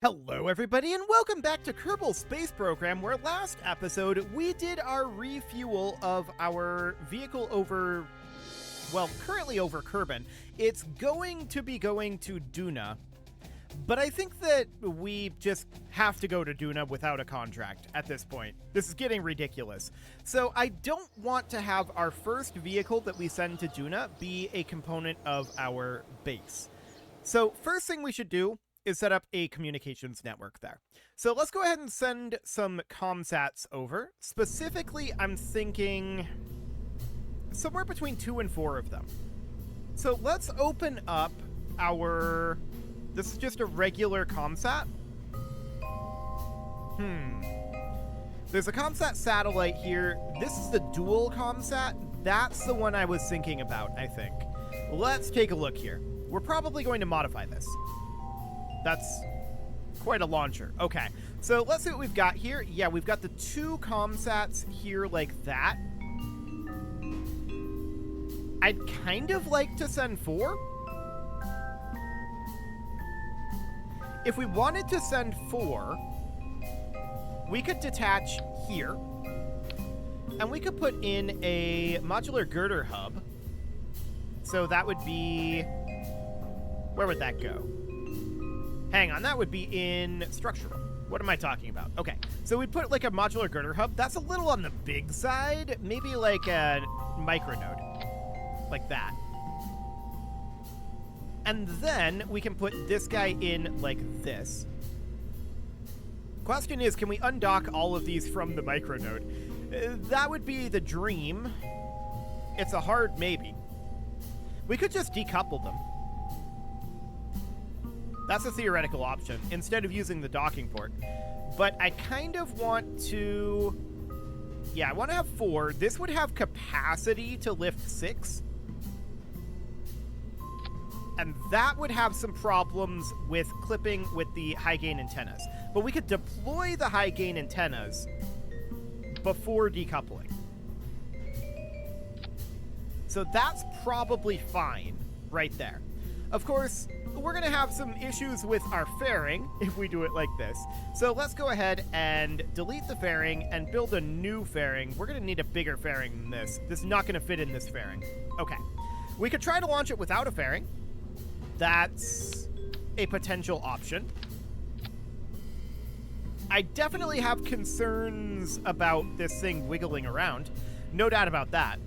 Hello everybody and welcome back to Kerbal Space Program, where last episode we did our refuel of our vehicle over, well, currently over Kerbin. It's going to be going to Duna, but I think that we just have to go to Duna without a contract at this point. This is getting ridiculous. So I don't want to have our first vehicle that we send to Duna be a component of our base. So first thing we should do is set up a communications network there. So let's go ahead and send some ComSats over. Specifically, I'm thinking somewhere between 2 and 4 of them. So let's open up our... This is just a regular ComSat. There's a ComSat satellite here. This is the dual ComSat. That's the one I was thinking about, I think. Let's take a look here. We're probably going to modify this. That's quite a launcher. Okay, so let's see what we've got here. Yeah, we've got the 2 ComSats here like that. I'd kind of like to send 4. If we wanted to send 4, we could detach here, and we could put in a modular girder hub. So that would be... Where would that go? Hang on, that would be in structural. What am I talking about? Okay, so we'd put like a modular girder hub. That's a little on the big side. Maybe like a micronode. Like that. And then we can put this guy in like this. Question is, can we undock all of these from the micronode? That would be the dream. It's a hard maybe. We could just decouple them. That's a theoretical option, instead of using the docking port. But I kind of want to... Yeah, I want to have 4. This would have capacity to lift 6. And that would have some problems with clipping with the high-gain antennas. But we could deploy the high-gain antennas before decoupling. So that's probably fine right there. Of course, we're going to have some issues with our fairing if we do it like this. So let's go ahead and delete the fairing and build a new fairing. We're going to need a bigger fairing than this. This is not going to fit in this fairing. Okay. We could try to launch it without a fairing. That's a potential option. I definitely have concerns about this thing wiggling around. No doubt about that.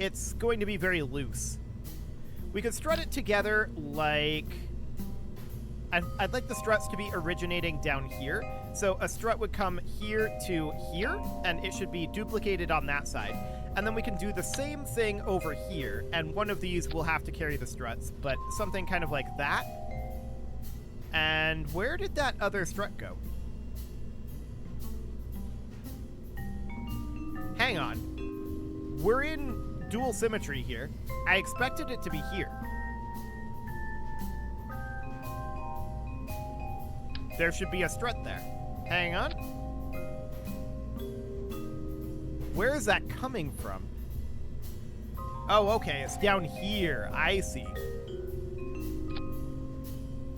It's going to be very loose. We could strut it together like... I'd like the struts to be originating down here. So a strut would come here to here, and it should be duplicated on that side. And then we can do the same thing over here, and one of these will have to carry the struts, but something kind of like that. And where did that other strut go? Hang on. We're in dual symmetry here. I expected it to be here. There should be a strut there. Hang on. Where is that coming from? Oh, okay, it's down here. I see.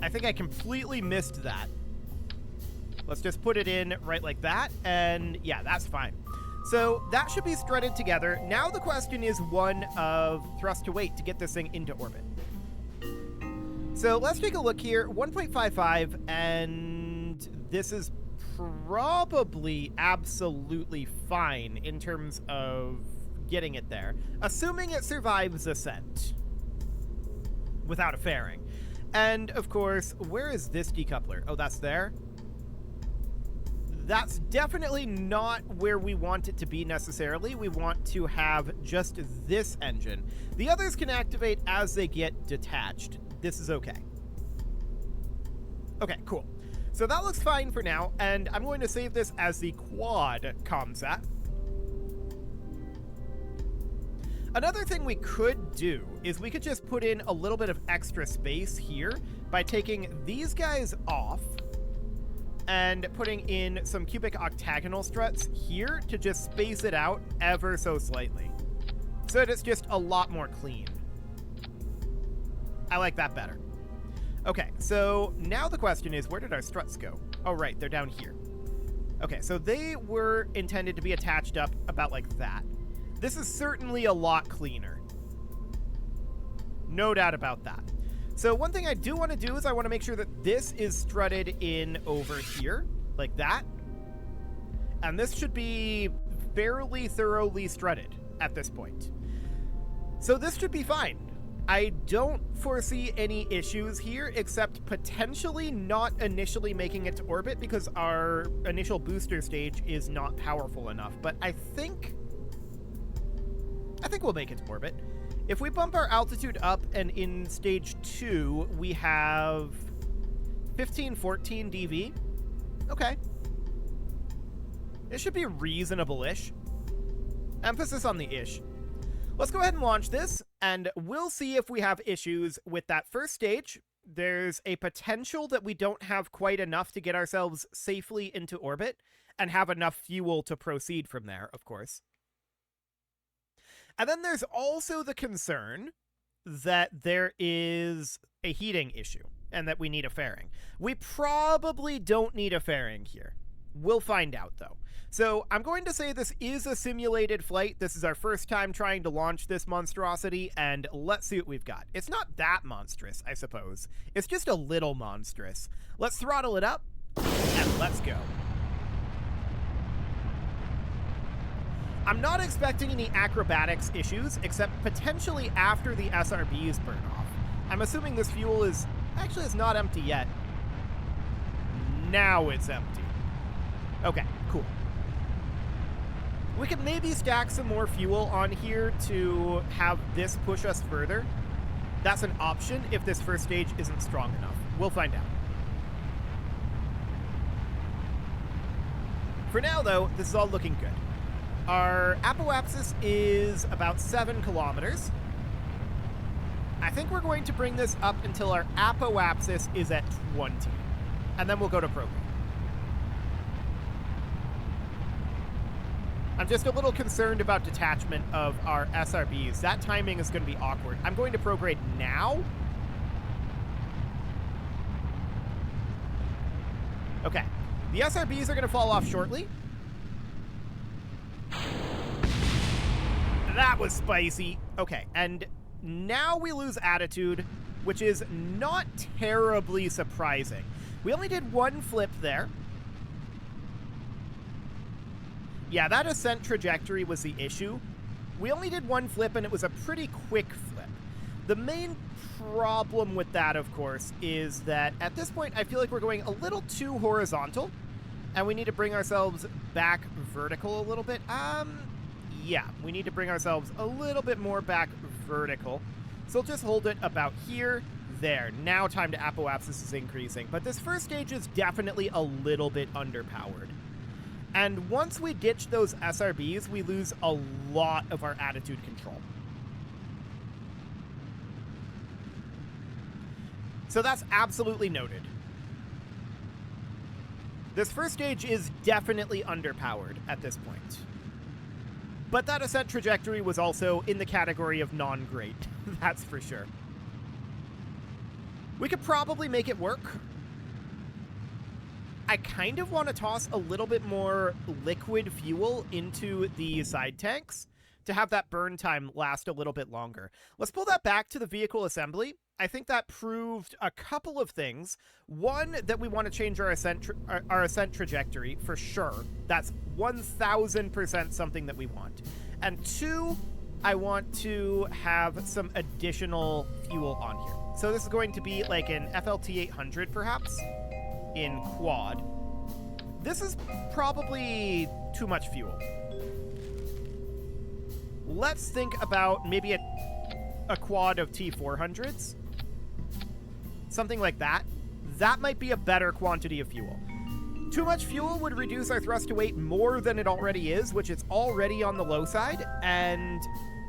I think I completely missed that. Let's just put it in right like that, and yeah, that's fine. So that should be strutted together. Now the question is one of thrust to weight to get this thing into orbit. So let's take a look here. 1.55, and this is probably absolutely fine in terms of getting it there, assuming it survives ascent without a fairing. And of course, where is this decoupler? Oh, that's there. That's definitely not where we want it to be necessarily. We want to have just this engine. The others can activate as they get detached. This is okay. Okay, cool. So that looks fine for now, and I'm going to save this as the quad ComSat. Another thing we could do is we could just put in a little bit of extra space here by taking these guys off and putting in some cubic octagonal struts here to just space it out ever so slightly, so that it's just a lot more clean. I like that better. Okay, so now the question is, where did our struts go? Oh, right, they're down here. Okay, so they were intended to be attached up about like that. This is certainly a lot cleaner. No doubt about that. So one thing I do want to do is I want to make sure that this is strutted in over here, like that. And this should be fairly thoroughly strutted at this point. So this should be fine. I don't foresee any issues here, except potentially not initially making it to orbit because our initial booster stage is not powerful enough. But I think we'll make it to orbit. If we bump our altitude up, and in stage 2 we have 1514 dV. Okay. It should be reasonable-ish. Emphasis on the ish. Let's go ahead and launch this, and we'll see if we have issues with that first stage. There's a potential that we don't have quite enough to get ourselves safely into orbit, and have enough fuel to proceed from there, of course. And then there's also the concern that there is a heating issue, and that we need a fairing. We probably don't need a fairing here. We'll find out, though. So I'm going to say this is a simulated flight. This is our first time trying to launch this monstrosity, and let's see what we've got. It's not that monstrous, I suppose. It's just a little monstrous. Let's throttle it up, and let's go. I'm not expecting any acrobatics issues, except potentially after the SRBs burn off. I'm assuming this fuel is... Actually, it's not empty yet. Now it's empty. Okay, cool. We could maybe stack some more fuel on here to have this push us further. That's an option if this first stage isn't strong enough. We'll find out. For now, though, this is all looking good. Our apoapsis is about 7 kilometers. I think we're going to bring this up until our apoapsis is at 20. And then we'll go to program. I'm just a little concerned about detachment of our SRBs. That timing is going to be awkward. I'm going to prograde now. Okay. The SRBs are going to fall off shortly. That was spicy. Okay, and now we lose attitude, which is not terribly surprising. We only did one flip there. Yeah, that ascent trajectory was the issue. We only did one flip, and it was a pretty quick flip. The main problem with that, of course, is that at this point, I feel like we're going a little too horizontal, and we need to bring ourselves back vertical a little bit. Yeah, we need to bring ourselves a little bit more back vertical. So we'll just hold it about here, there. Now time to apoapsis is increasing, but this first stage is definitely a little bit underpowered. And once we ditch those SRBs, we lose a lot of our attitude control. So that's absolutely noted. This first stage is definitely underpowered at this point. But that ascent trajectory was also in the category of non-great, that's for sure. We could probably make it work. I kind of want to toss a little bit more liquid fuel into the side tanks to have that burn time last a little bit longer. Let's pull that back to the vehicle assembly. I think that proved a couple of things. One, that we want to change our ascent trajectory for sure. That's 1000% something that we want. And two, I want to have some additional fuel on here. So this is going to be like an FLT 800 perhaps in quad. This is probably too much fuel. Let's think about maybe a quad of T400s. Something like that. That might be a better quantity of fuel. Too much fuel would reduce our thrust to weight more than it already is, which is already on the low side, and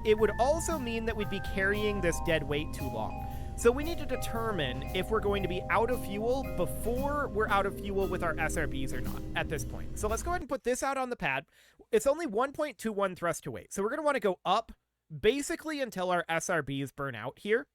it would also mean that we'd be carrying this dead weight too long. So we need to determine if we're going to be out of fuel before we're out of fuel with our SRBs or not at this point. So let's go ahead and put this out on the pad. It's only 1.21 thrust to weight. So we're going to want to go up basically until our SRBs burn out here.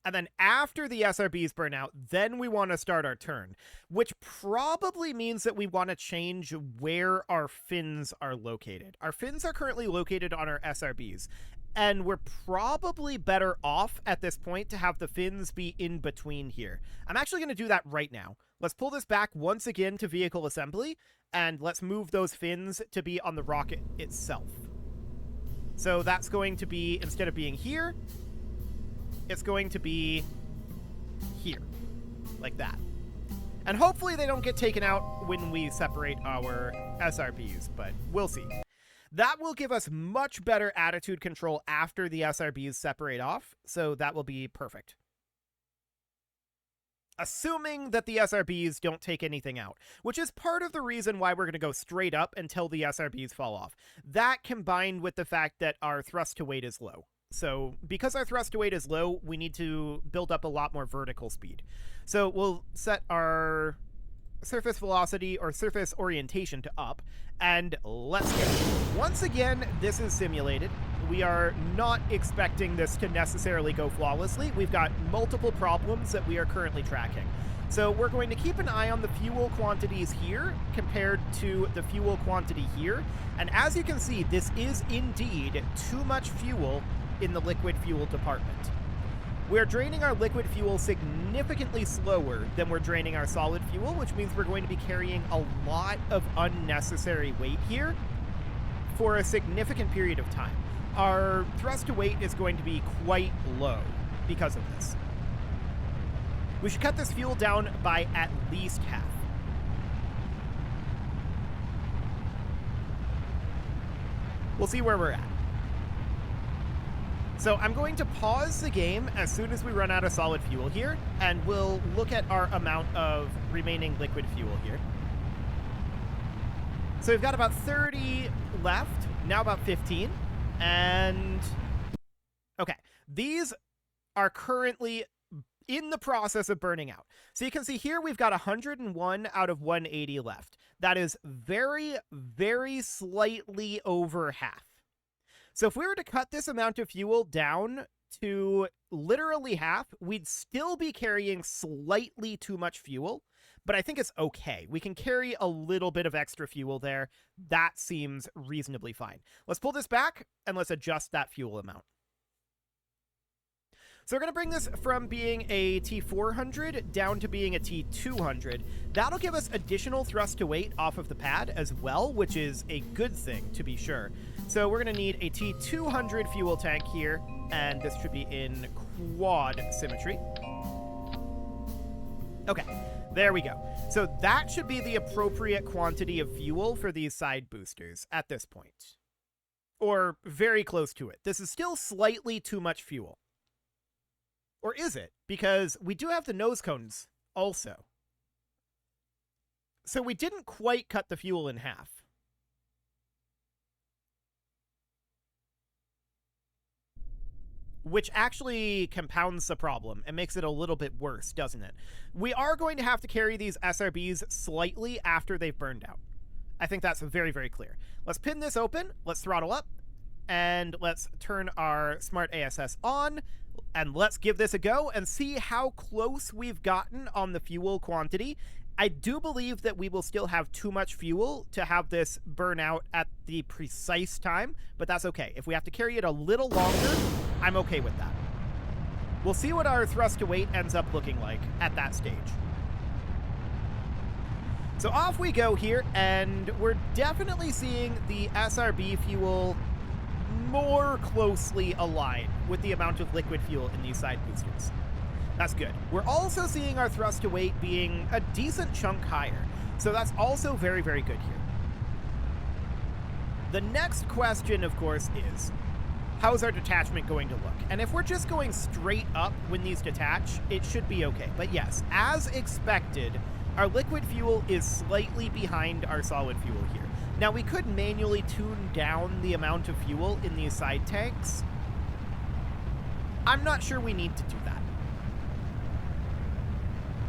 And then after the SRBs burn out, then we want to start our turn, which probably means that we want to change where our fins are located. Our fins are currently located on our SRBs, and we're probably better off at this point to have the fins be in between here. I'm actually going to do that right now. Let's pull this back once again to vehicle assembly, and let's move those fins to be on the rocket itself. So that's going to be, instead of being here, it's going to be here, like that. And hopefully they don't get taken out when we separate our SRBs, but we'll see. That will give us much better attitude control after the SRBs separate off, so that will be perfect. Assuming that the SRBs don't take anything out, which is part of the reason why we're going to go straight up until the SRBs fall off. That combined with the fact that our thrust to weight is low. So because our thrust to weight is low, we need to build up a lot more vertical speed. So we'll set our surface velocity or surface orientation to up, and let's go. Once again, this is simulated. We are not expecting this to necessarily go flawlessly. We've got multiple problems that we are currently tracking. So we're going to keep an eye on the fuel quantities here compared to the fuel quantity here. And as you can see, this is indeed too much fuel in the liquid fuel department. We're draining our liquid fuel significantly slower than we're draining our solid fuel, which means we're going to be carrying a lot of unnecessary weight here for a significant period of time. Our thrust to weight is going to be quite low because of this. We should cut this fuel down by at least half. We'll see where we're at. So I'm going to pause the game as soon as we run out of solid fuel here, and we'll look at our amount of remaining liquid fuel here. So we've got about 30 left, now about 15, and okay, these are currently in the process of burning out. So you can see here we've got 101 out of 180 left. That is very, very slightly over half. So if we were to cut this amount of fuel down to literally half, we'd still be carrying slightly too much fuel, but I think it's okay. We can carry a little bit of extra fuel there. That seems reasonably fine. Let's pull this back and let's adjust that fuel amount. So we're going to bring this from being a T400 down to being a T200. That'll give us additional thrust to weight off of the pad as well, which is a good thing to be sure. So we're going to need a T200 fuel tank here, and this should be in quad symmetry. Okay, there we go. So that should be the appropriate quantity of fuel for these side boosters at this point. Or very close to it. This is still slightly too much fuel. Or is it? Because we do have the nose cones also. So we didn't quite cut the fuel in half. Which actually compounds the problem and makes it a little bit worse, doesn't it? We are going to have to carry these SRBs slightly after they've burned out. I think that's very, very clear. Let's pin this open, let's throttle up, and let's turn our Smart ASS on, and let's give this a go and see how close we've gotten on the fuel quantity. I do believe that we will still have too much fuel to have this burn out at the precise time, but that's okay. If we have to carry it a little longer, I'm okay with that. We'll see what our thrust to weight ends up looking like at that stage. So off we go here, and we're definitely seeing the SRB fuel more closely aligned with the amount of liquid fuel in these side boosters. That's good. We're also seeing our thrust to weight being a decent chunk higher, so that's also very, very good here. The next question, of course, is how's our detachment going to look? And if we're just going straight up when these detach, it should be okay. But yes, as expected, our liquid fuel is slightly behind our solid fuel here. Now, we could manually tune down the amount of fuel in these side tanks. I'm not sure we need to do that.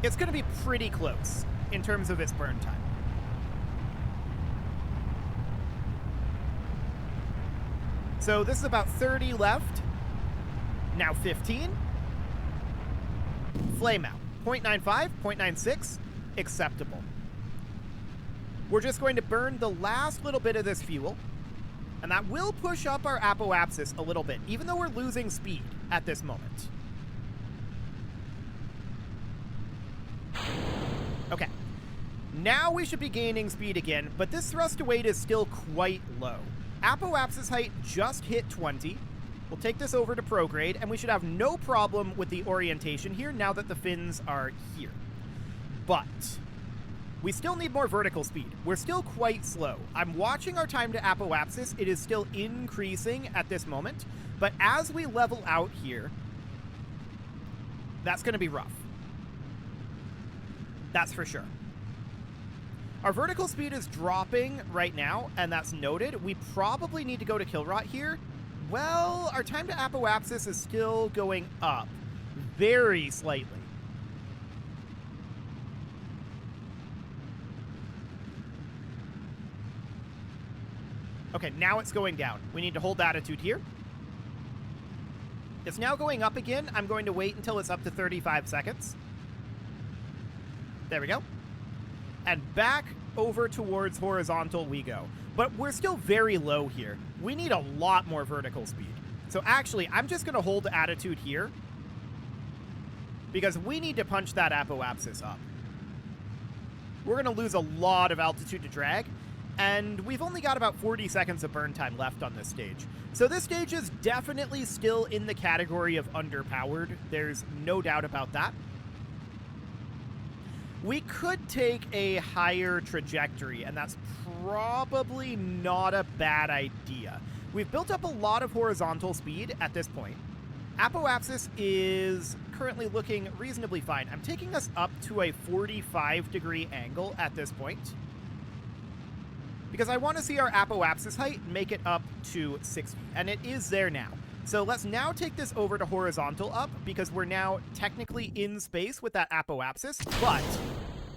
It's going to be pretty close in terms of its burn time. So this is about 30 left. Now 15. Flame out. 0.95, 0.96, acceptable. We're just going to burn the last little bit of this fuel, and that will push up our apoapsis a little bit, even though we're losing speed at this moment. Okay. Now we should be gaining speed again, but this thrust to weight is still quite low. Apoapsis height just hit 20. We'll take this over to prograde, and we should have no problem with the orientation here now that the fins are here. But we still need more vertical speed. We're still quite slow. I'm watching our time to apoapsis. It is still increasing at this moment, but as we level out here, that's going to be rough. That's for sure. Our vertical speed is dropping right now, and that's noted. We probably need to go to kill rot here. Well, our time to apoapsis is still going up very slightly. Okay, now it's going down. We need to hold attitude here. It's now going up again. I'm going to wait until it's up to 35 seconds. There we go. And back over towards horizontal we go. But we're still very low here. We need a lot more vertical speed. So actually, I'm just going to hold attitude here, because we need to punch that apoapsis up. We're going to lose a lot of altitude to drag, and we've only got about 40 seconds of burn time left on this stage. So this stage is definitely still in the category of underpowered. There's no doubt about that. We could take a higher trajectory, and that's probably not a bad idea. We've built up a lot of horizontal speed at this point. Apoapsis is currently looking reasonably fine. I'm taking us up to a 45-degree angle at this point, because I want to see our apoapsis height make it up to 60, and it is there now. So let's now take this over to horizontal up, because we're now technically in space with that apoapsis, but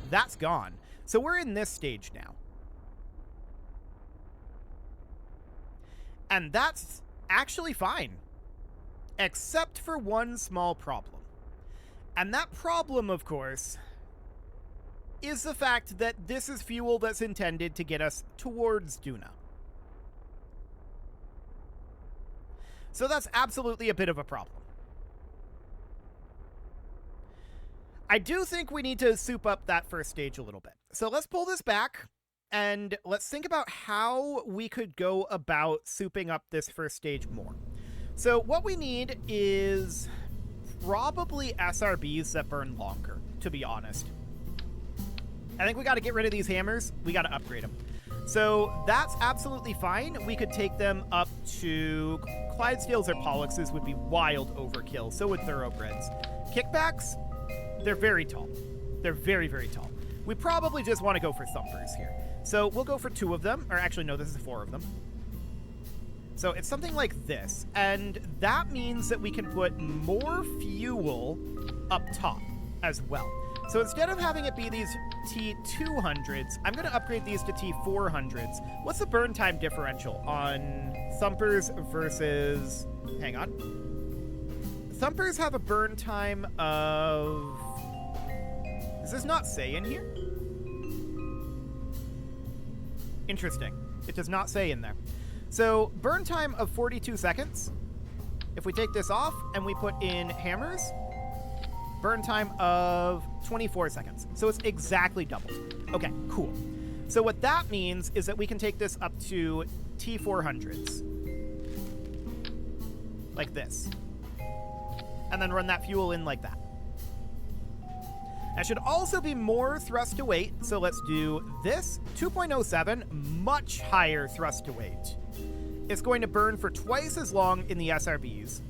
that's gone. So we're in this stage now. And that's actually fine, except for one small problem. And that problem, of course, is the fact that this is fuel that's intended to get us towards Duna. So that's absolutely a bit of a problem. I do think we need to soup up that first stage a little bit. So let's pull this back, and let's think about how we could go about souping up this first stage more. So what we need is probably SRBs that burn longer, to be honest. I think we got to get rid of these hammers. We got to upgrade them. So that's absolutely fine. We could take them up to Clydesdales or Polluxes would be wild overkill. So would Thoroughbreds. Kickbacks, they're very tall. They're very, very tall. We probably just want to go for Thumpers here. So we'll go for 2 of them. Or actually, no, this is 4 of them. So it's something like this. And that means that we can put more fuel up top as well. So instead of having it be these T200s, I'm going to upgrade these to T400s. What's the burn time differential on Thumpers versus... Hang on. Thumpers have a burn time of... Does this not say in here? Interesting. It does not say in there. So burn time of 42 seconds. If we take this off and we put in hammers... burn time of 24 seconds. So it's exactly doubled. Okay, cool. So what that means is that we can take this up to T400s. Like this. And then run that fuel in like that. That should also be more thrust to weight. So let's do this. 2.07, much higher thrust to weight. It's going to burn for twice as long in the SRBs.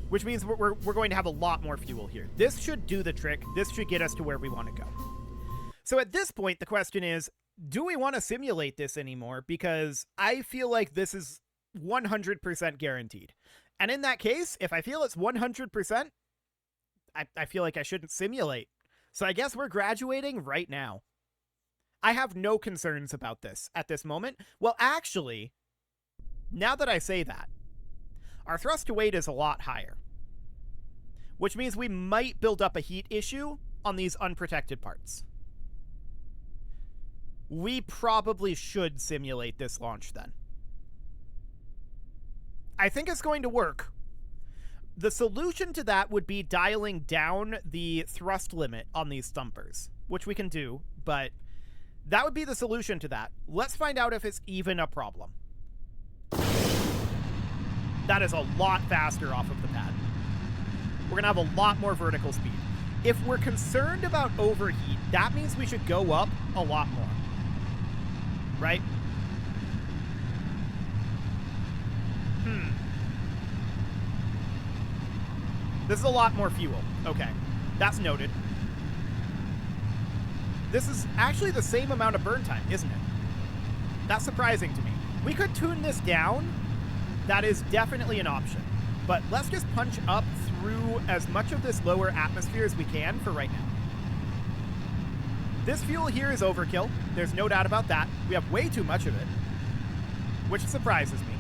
Which means we're going to have a lot more fuel here. This should do the trick. This should get us to where we want to go. So at this point, the question is, do we want to simulate this anymore? Because I feel like this is 100% guaranteed. And in that case, if I feel it's 100%, I feel like I shouldn't simulate. So I guess we're graduating right now. I have no concerns about this at this moment. Well, actually, now that I say that, our thrust to weight is a lot higher. which means we might build up a heat issue on these unprotected parts. We probably should simulate this launch then. I think it's going to work. The solution to that would be dialing down the thrust limit on these thumpers, which we can do, but that would be the solution to that. Let's find out if it's even a problem. That is a lot faster off of the pad. We're going to have a lot more vertical speed. If we're concerned about overheat, that means we should go up a lot more. Right? This is a lot more fuel. Okay. That's noted. This is actually the same amount of burn time, isn't it? That's surprising to me. We could tune this down. That is definitely an option. But let's just punch up through as much of this lower atmosphere as we can for right now. This fuel here is overkill. There's no doubt about that. We have way too much of it, which surprises me.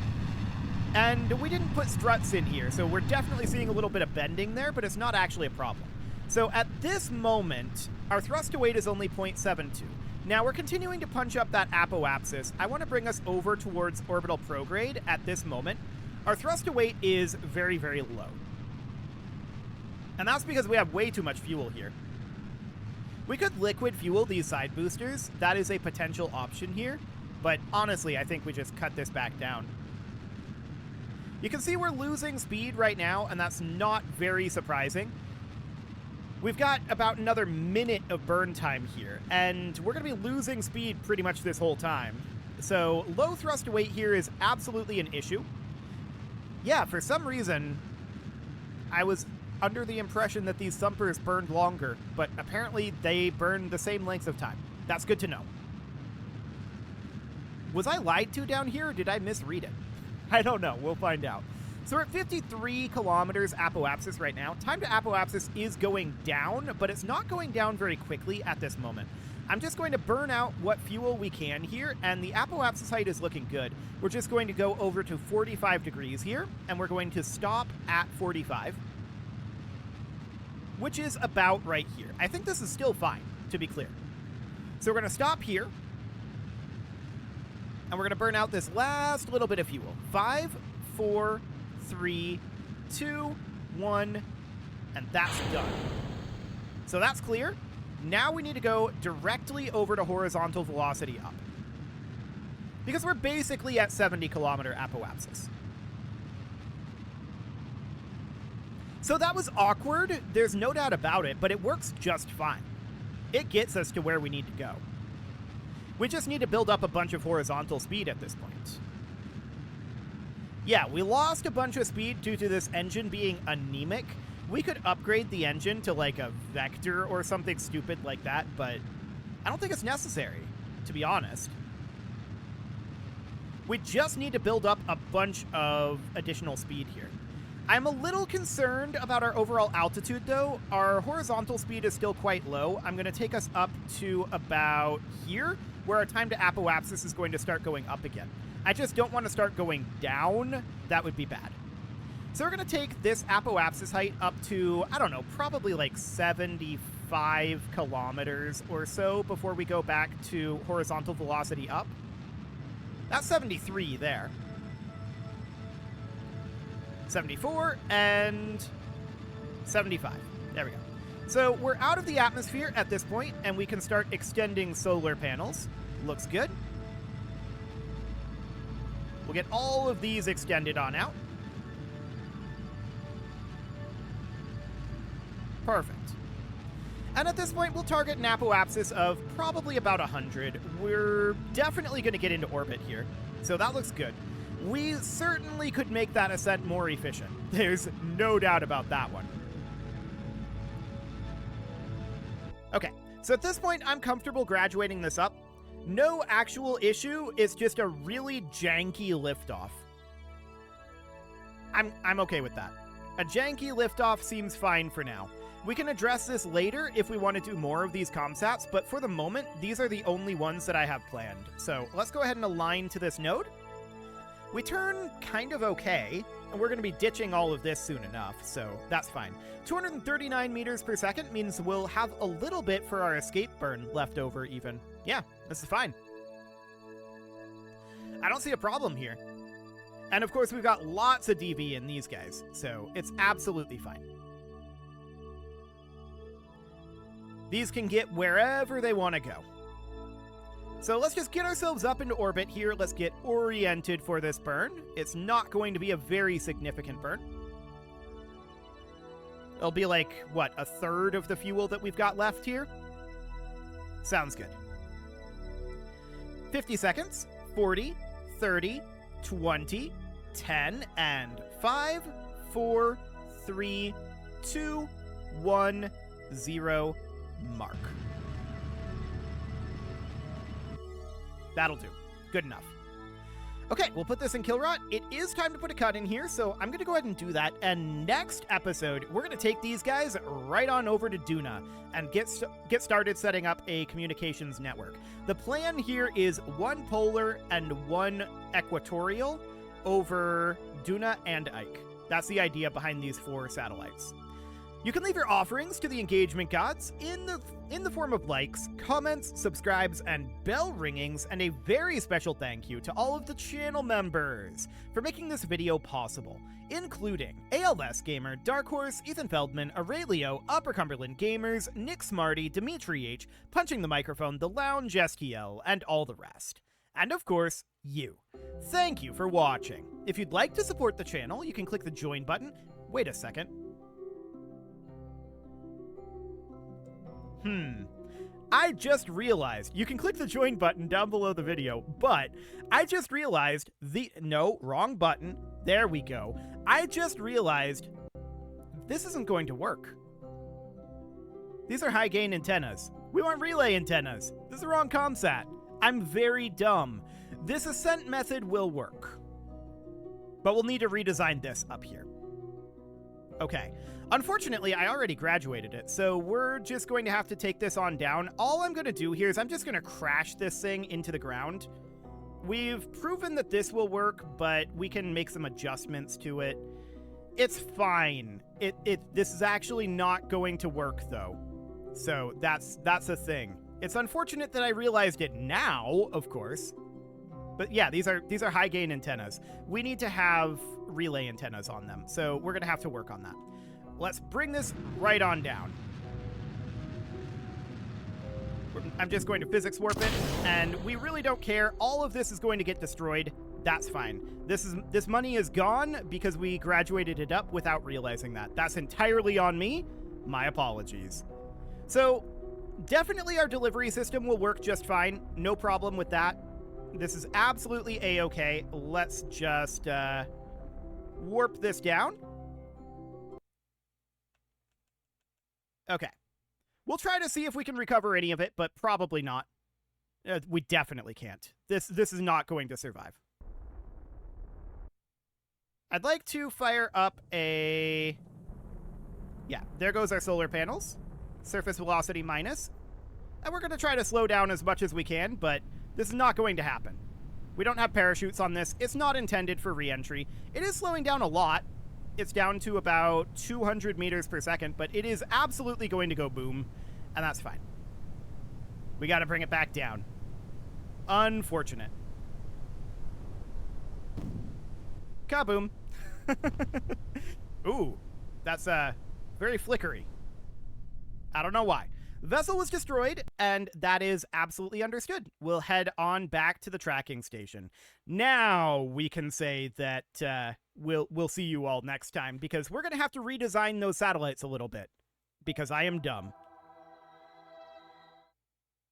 And we didn't put struts in here, so we're definitely seeing a little bit of bending there, but it's not actually a problem. So at this moment, our thrust to weight is only 0.72. Now we're continuing to punch up that apoapsis. I want to bring us over towards orbital prograde at this moment. Our thrust to weight is very, very low. And that's because we have way too much fuel here. We could liquid fuel these side boosters. That is a potential option here. But honestly, I think we just cut this back down. You can see we're losing speed right now, and that's not very surprising. We've got about another minute of burn time here, and we're going to be losing speed pretty much this whole time. So low thrust to weight here is absolutely an issue. Yeah, for some reason, I was under the impression that these thumpers burned longer, but apparently they burn the same length of time. That's good to know. Was I lied to down here, or did I misread it? I don't know. We'll find out. So we're at 53 kilometers apoapsis right now. Time to apoapsis is going down, but it's not going down very quickly at this moment. I'm just going to burn out what fuel we can here, and the apoapsis height is looking good. We're just going to go over to 45 degrees here, and we're going to stop at 45, which is about right here. I think this is still fine, to be clear. So we're going to stop here, and we're going to burn out this last little bit of fuel. 5, 4, 3, 2, 1, and that's done. So that's clear. Now we need to go directly over to horizontal velocity up, because we're basically at 70 kilometer apoapsis. So that was awkward. There's no doubt about it, but it works just fine. It gets us to where we need to go. We just need to build up a bunch of horizontal speed at this point. Yeah, we lost a bunch of speed due to this engine being anemic. We could upgrade the engine to like a vector or something stupid like that, but I don't think it's necessary, to be honest. We just need to build up a bunch of additional speed here. I'm a little concerned about our overall altitude, though. Our horizontal speed is still quite low. I'm going to take us up to about here, where our time to apoapsis is going to start going up again. I just don't want to start going down. That would be bad. So we're going to take this apoapsis height up to, I don't know, probably like 75 kilometers or so before we go back to horizontal velocity up. That's 73 there. 74 and 75. There we go. So we're out of the atmosphere at this point, and we can start extending solar panels. Looks good. We'll get all of these extended on out. Perfect. And at this point, we'll target an apoapsis of probably about 100. We're definitely going to get into orbit here, so that looks good. We certainly could make that ascent more efficient. There's no doubt about that one. Okay, so at this point, I'm comfortable graduating this up. No actual issue, it's just a really janky liftoff. I'm okay with that. A janky liftoff seems fine for now. We can address this later if we want to do more of these ComSats, but for the moment, these are the only ones that I have planned. So let's go ahead and align to this node. We turn kind of okay, and we're going to be ditching all of this soon enough, so that's fine. 239 meters per second means we'll have a little bit for our escape burn left over even. Yeah, this is fine. I don't see a problem here. And of course, we've got lots of DV in these guys, so it's absolutely fine. These can get wherever they want to go. So let's just get ourselves up into orbit here. Let's get oriented for this burn. It's not going to be a very significant burn. It'll be like, what, a third of the fuel that we've got left here? Sounds good. 50 seconds, 40, 30, 20, 10, and 5, 4, 3, 2, 1, 0, mark. That'll do. Good enough. Okay, we'll put this in kill rot. It is time to put a cut in here, so I'm going to go ahead and do that. And next episode, we're going to take these guys right on over to Duna and get started setting up a communications network. The plan here is one polar and one equatorial over Duna and Ike. That's the idea behind these 4 satellites. You can leave your offerings to the engagement gods in the form of likes, comments, subscribes, and bell ringings, and a very special thank you to all of the channel members for making this video possible, including ALS Gamer, Dark Horse, Ethan Feldman, Aurelio, Upper Cumberland Gamers, Nick Smarty, Dimitri H, Punching the Microphone, The Lounge STL, and all the rest. And of course, you. Thank you for watching. If you'd like to support the channel, you can click the join button. Wait a second. I just realized you can click the join button down below the video, but I just realized no, wrong button. There we go. I just realized this isn't going to work. These are high gain antennas. We want relay antennas. This is the wrong ComSat. I'm very dumb. This ascent method will work, but we'll need to redesign this up here. Okay. Unfortunately, I already graduated it, so we're just going to have to take this on down. All I'm going to do here is I'm just going to crash this thing into the ground. We've proven that this will work, but we can make some adjustments to it. It's fine. This is actually not going to work, though. So that's a thing. It's unfortunate that I realized it now, of course. But yeah, these are high gain antennas. We need to have relay antennas on them, so we're going to have to work on that. Let's bring this right on down. I'm just going to physics warp it, and we really don't care. All of this is going to get destroyed. That's fine. This money is gone because we graduated it up without realizing that. That's entirely on me. My apologies. So, definitely our delivery system will work just fine. No problem with that. This is absolutely a-okay. Let's just warp this down. Okay. We'll try to see if we can recover any of it, but probably not. We definitely can't. This is not going to survive. I'd like to fire up a... Yeah, there goes our solar panels. Surface velocity minus. And we're going to try to slow down as much as we can, but this is not going to happen. We don't have parachutes on this. It's not intended for re-entry. It is slowing down a lot. It's down to about 200 meters per second, but it is absolutely going to go boom, and that's fine. We got to bring it back down. Unfortunate. Kaboom. Ooh, that's very flickery. I don't know why. Vessel was destroyed, and that is absolutely understood. We'll head on back to the tracking station. Now we can say that we'll see you all next time, because we're going to have to redesign those satellites a little bit, because I am dumb.